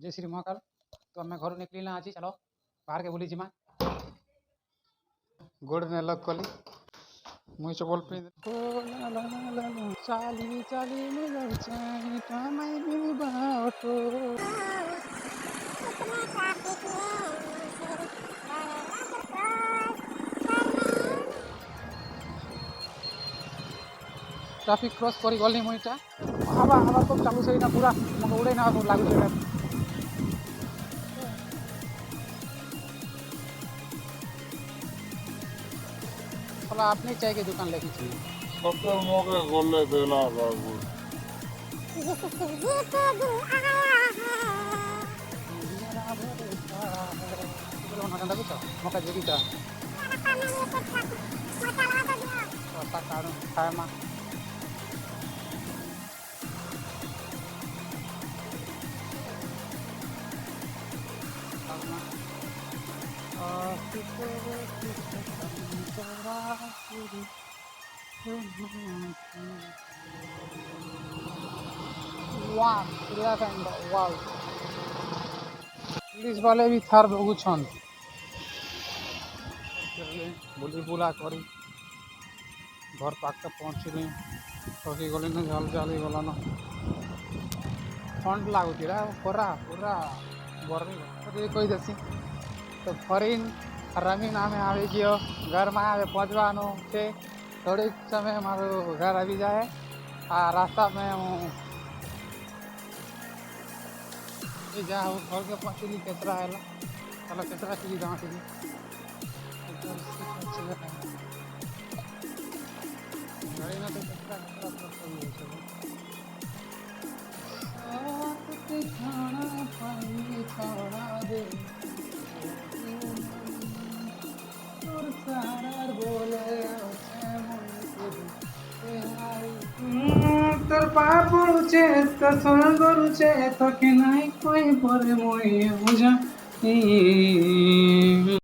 जय श्री महाकाल। तो आम घर निकलना आज चलो बाहर के बुली जिमा गोड़ ने लग कली मुई चपल पिंध चाली चाली में जाऊँ टमाई भी बाटो ट्राफिक क्रॉस करी गली मुईटा हवा हवा तो चालू से ना पूरा मग उड़े ना लागू से चलो आपने चाय की दुकान लेके चाहिए सबके मौके खोले देना बाबू मौका जगी था खाए माँ वाह पुलिस वाले भी थार भोगुछन बुली बुला करी घर पाक पहुँचली थकी गली ना जल जली गलान ठंड लगुच पूरा पूरा बर्मी कही देसी तो फरीन रमीन आमे आवे गयो घर में आवे पहुँचवानो से थोड़ी समय मारो घर आ जाए आ रास्ता में हूँ जा घर के पहुँचली केतरा है चलो केतरा चली गाँव चली गाड़ी ना तो खाना पानी खाना दे তোর পা পড়ুছে তোর সোনা গরুছে তোকে নাই কই পরে মই বুঝা